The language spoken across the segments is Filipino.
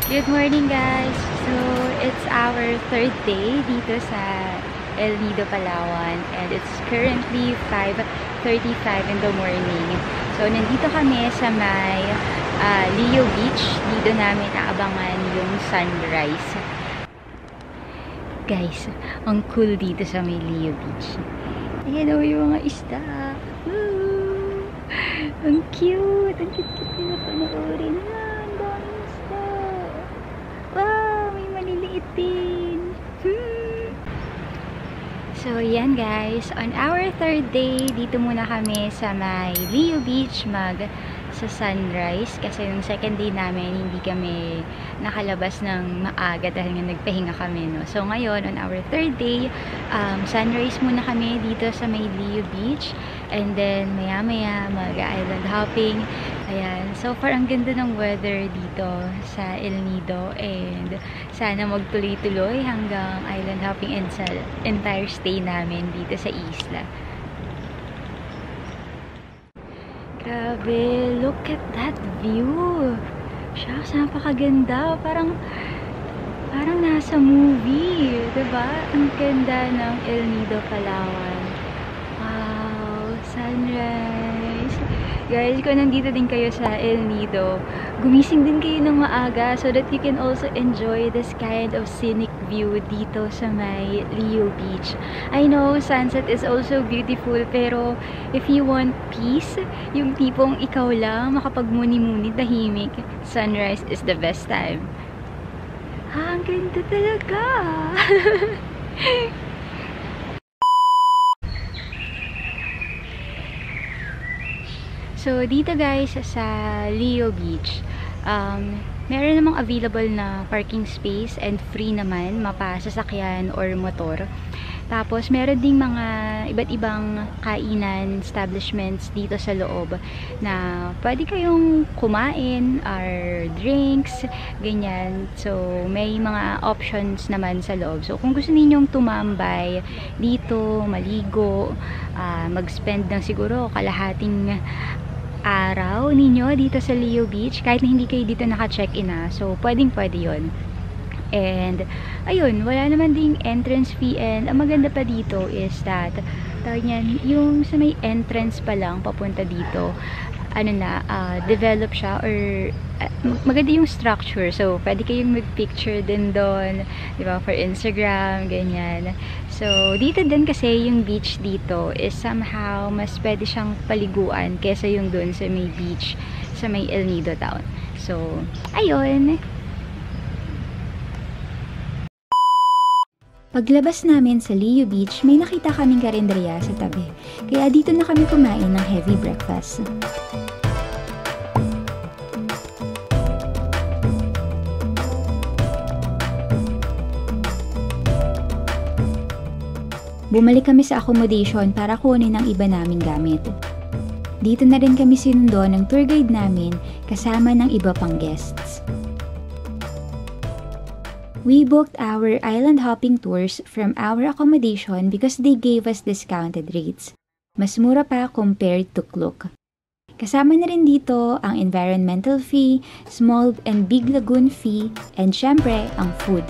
Good morning guys! So, it's our third day dito sa El Nido, Palawan and it's currently 5:35 in the morning. So, nandito kami sa may Leo Beach. Dito namin aabangan yung sunrise. Guys, ang cool dito sa may Leo Beach. Ayan o yung mga isda. Woo! Ang cute! Ang cute-cute nila panoorin. So, yan guys. On our third day, dito muna kami sa may Leo Beach sa sunrise. Kasi yung second day namin, hindi kami nakalabas ng maaga dahil nga nagpahinga kami, no? So, ngayon, on our third day, sunrise muna kami dito sa may Leo Beach. And then, maya-maya, mag-island hopping. Ayan. So far, ang ganda ng weather dito sa El Nido. And sana magtuloy-tuloy hanggang island hopping and sa entire stay namin dito sa isla. Grabe, look at that view. Shucks, napakaganda. Parang nasa movie, diba? Ang ganda ng El Nido, Palawan. Wow, sunrise. Guys, kung nandito din kayo sa El Nido, gumising din kayo ng maaga so that you can also enjoy this kind of scenic view dito sa may Leo Beach. I know, sunset is also beautiful, pero if you want peace, yung tipong ikaw lang, makapagmuni-muni, tahimik, sunrise is the best time. Ang ganda talaga! So, dito guys, sa Leo Beach, meron namang available na parking space and free naman, mapasasakyan or motor. Tapos, meron ding mga iba't ibang kainan, establishments dito sa loob na pwede kayong kumain or drinks, ganyan. So, may mga options naman sa loob. So, kung gusto ninyong tumambay dito, maligo, mag-spend ng siguro kalahating araw ninyo dito sa Leo Beach, kahit na hindi kayo dito naka-check-in so pwedeng-pwede yun. And ayun, wala naman ding entrance fee, and ang maganda pa dito is that tawag niyan, yung sa may entrance pa lang papunta dito, develop siya, or maganda yung structure, so pwede kayong mag-picture din doon, di ba, for Instagram, ganyan. So, dito din kasi yung beach dito is somehow mas pwede siyang paliguan kesa yung doon sa may beach sa may El Nido town. So, ayun. Paglabas namin sa Leo Beach, may nakita kaming karinderya sa tabi. Kaya dito na kami kumain ng heavy breakfast. Bumalik kami sa accommodation para kunin ang iba naming gamit. Dito na rin kami sinundo ng tour guide namin kasama ng iba pang guests. We booked our island hopping tours from our accommodation because they gave us discounted rates. Mas mura pa compared to Klook. Kasama na rin dito ang environmental fee, small and big lagoon fee, and syempre ang food.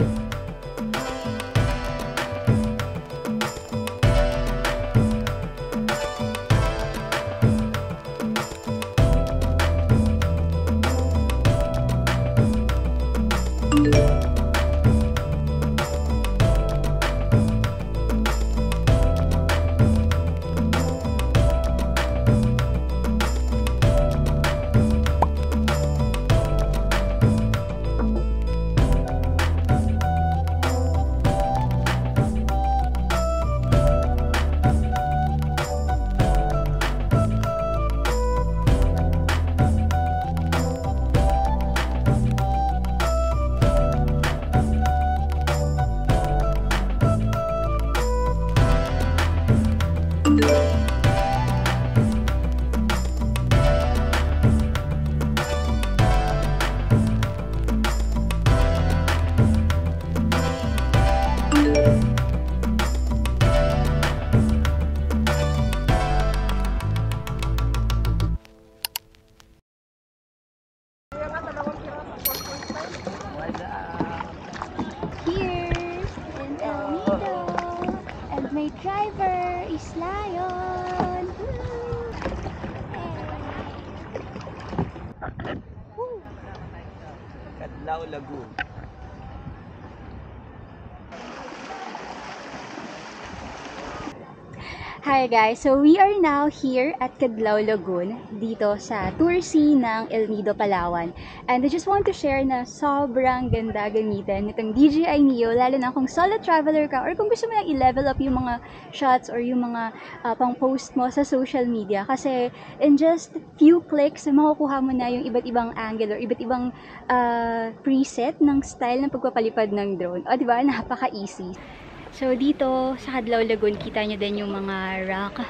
driver is Lion! Cadlao Lagoon. Hi guys! So we are now here at Cadlao Lagoon dito sa Tour C ng El Nido, Palawan. And I just want to share na sobrang ganda gamitin nitong DJI Neo, lalo na kung solo traveler ka or kung gusto mo lang i-level up yung mga shots or yung mga pang-post mo sa social media. Kasi in just few clicks, makukuha mo na yung iba't ibang angle or iba't ibang preset ng style ng pagpapalipad ng drone. O diba? Napaka-easy. So dito sa Cadlao Lagoon, kita nyo din yung mga rock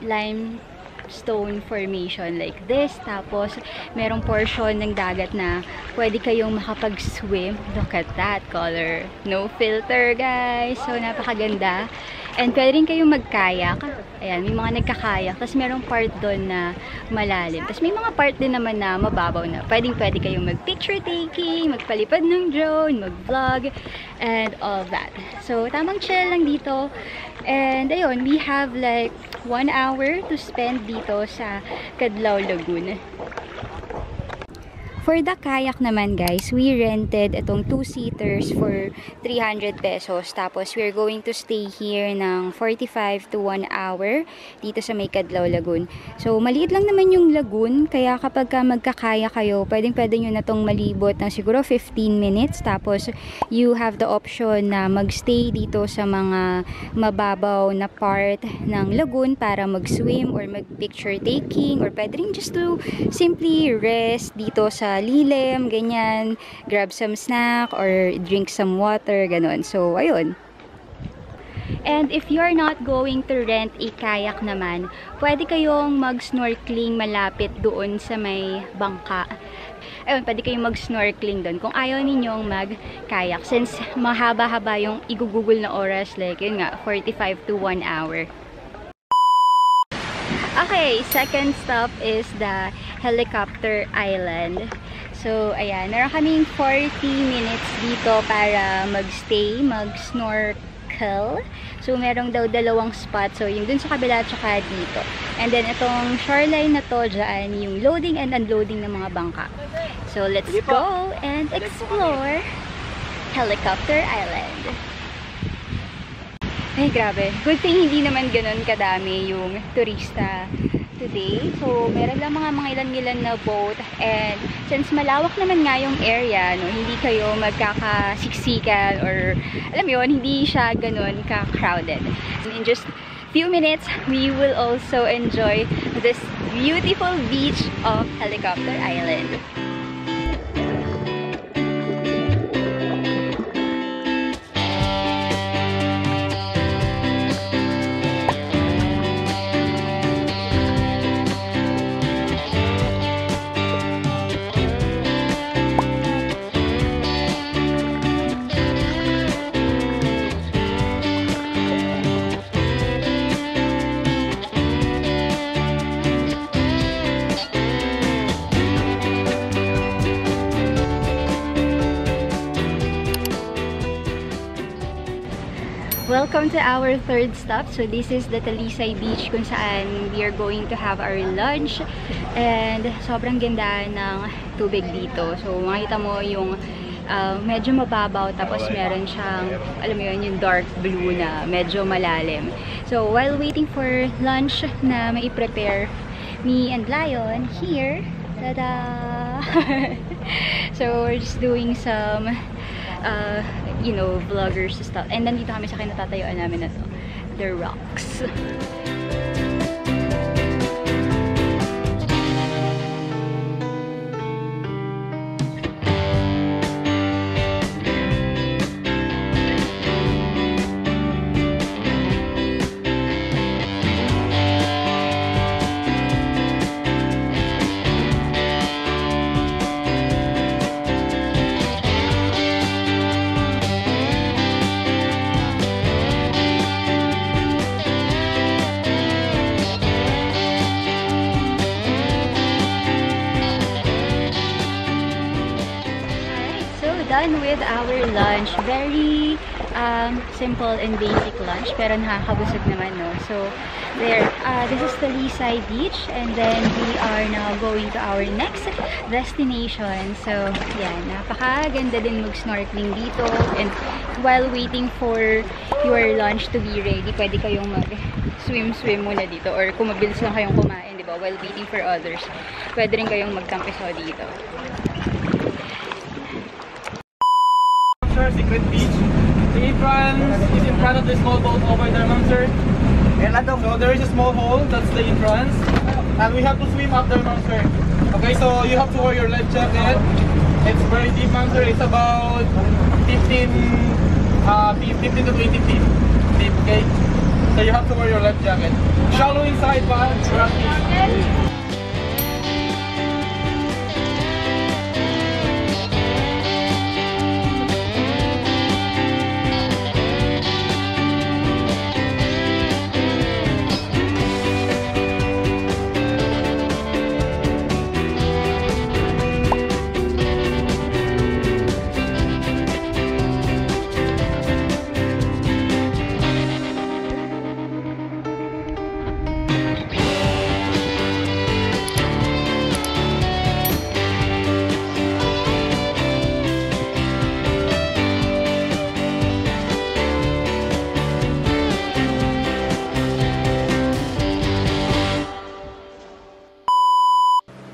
limestone formation like this. Tapos merong portion ng dagat na pwede kayong makapag-swim. Look at that color. No filter guys. So napakaganda. And pwede rin kayong mag-kayak. Ayan, may mga nagkakayak. Tapos merong part doon na malalim. Tapos may mga part din naman na mababaw na. Pwede kayong mag-picture taking, magpalipad ng drone, mag-vlog, and all that. So, tamang chill lang dito. And ayun, we have like 1 hour to spend dito sa Cadlao Lagoon. For the kayak naman guys, we rented itong 2-seaters for 300 pesos. Tapos we're going to stay here ng 45 to 1 hour dito sa may Cadlao Lagoon. So maliit lang naman yung lagoon, kaya kapag magkakaya kayo, pwede nyo na tong malibot ng siguro 15 minutes. Tapos you have the option na magstay dito sa mga mababaw na part ng lagoon para mag-swim or mag-picture taking, or pwede rin just to simply rest dito sa lilim, ganyan, grab some snack or drink some water, ganun. So, ayun. And if you're not going to rent a kayak naman, pwede kayong mag-snorkeling malapit doon sa may bangka. Ayun, pwede kayong mag-snorkeling doon kung ayaw ninyong mag-kayak. Since mahaba-haba yung igugugol na oras, like yun nga, 45 to 1 hour. Okay, second stop is the Helicopter Island. So, ayan, meron kaming 40 minutes dito para mag-stay, mag-snorkel. So, merong daw dalawang spot. So, yung dun sa kabila, tsaka dito. And then, itong shoreline na to, dyan, yung loading and unloading ng mga bangka. So, let's go and explore Helicopter Island. Ay, grabe. Good thing hindi naman ganun kadami yung turista today. So, meron lang mga ilan-ilan na boat. And since malawak naman nga yung area, no, hindi kayo magkakasiksikan or, alam mo yun, hindi siya ganun ka-crowded. In just few minutes, we will also enjoy this beautiful beach of Helicopter Island. Welcome to our third stop. So this is the Talisay Beach kung saan we are going to have our lunch. And sobrang ganda ng tubig dito. So makita mo yung medyo mababaw, tapos meron siyang, alam mo yun, yung dark blue na medyo malalim. So while waiting for lunch na mai-prepare, me and Lion here, tada! So we're just doing some you know, vloggers stuff. And nandito kami sa kinatatayuan namin na to, The Rocks. done with our lunch. Very simple and basic lunch, pero nakakabusog naman, no? So, there. This is the Lisay Beach, and then we are now going to our next destination. So, yan. Napakaganda din mag-snorkeling dito. And while waiting for your lunch to be ready, pwede kayong mag-swim muna dito. Or kung mabilis lang kayong kumain, di ba? While waiting for others, pwede rin kayong magtampisaw dito. Secret Beach. The entrance is in front of the small boat over there, ma'am, sir. So there is a small hole, that's the entrance. And we have to swim up there, ma'am, sir. Okay, so you have to wear your life jacket. It's very deep, ma'am, sir. It's about 15 to 20 feet deep, okay? So you have to wear your life jacket. Shallow inside, but practice.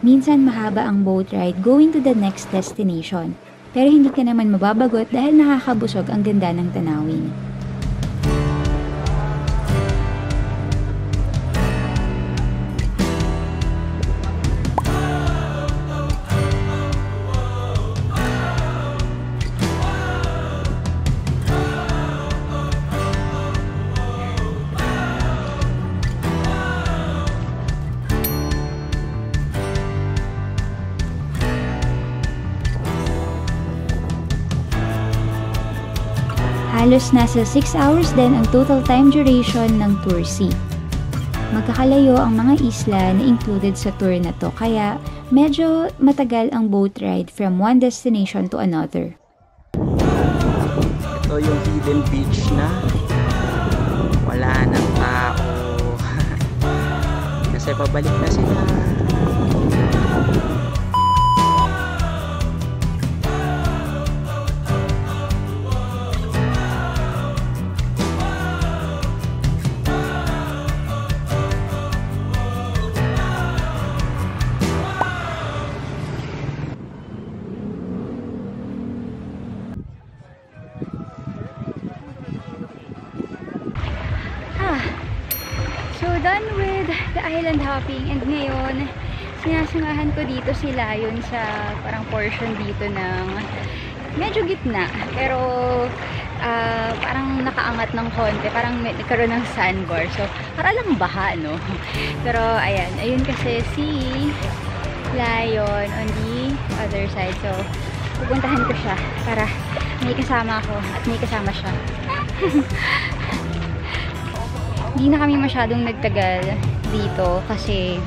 Minsan mahaba ang boat ride going to the next destination. Pero hindi ka naman mababagot dahil nakakabusog ang ganda ng tanawin. Halos nasa 6 hours din ang total time duration ng Tour C. Magkakalayo ang mga isla na included sa tour na to, kaya medyo matagal ang boat ride from one destination to another. Ito yung hidden beach na wala ng tao. Kasi pabalik na sila. So, done with the island hopping, and ngayon, sinasamahan ko dito sila yun sa parang portion dito ng medyo gitna, pero parang nakaangat ng konti, parang nagkaroon ng sandbar, so para lang baha, no? Pero ayan, ayun kasi si Lion on the other side, so pupuntahan ko siya para may kasama ako at may kasama siya. Hindi na kami masyadong nagtagal dito kasi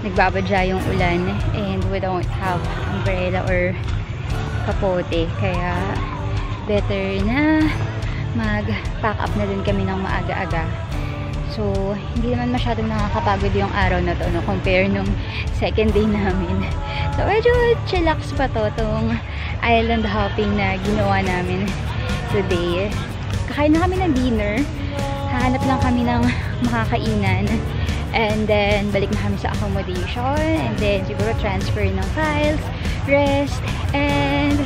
nagbabadya yung ulan and we don't have umbrella or kapote, kaya better na mag-pack up na din kami ng maaga-aga. So, hindi naman masyadong nakakapagod yung araw na to, no, compare nung second day namin. So, medyo chillax pa to, tong island hopping na ginawa namin today. Kakain na kami ng dinner. Hahanap lang kami ng makakainan. And then, balik na kami sa accommodation. And then, siguro transfer ng files, rest, and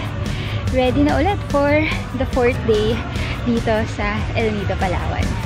ready na ulit for the 4th day dito sa El Nido, Palawan.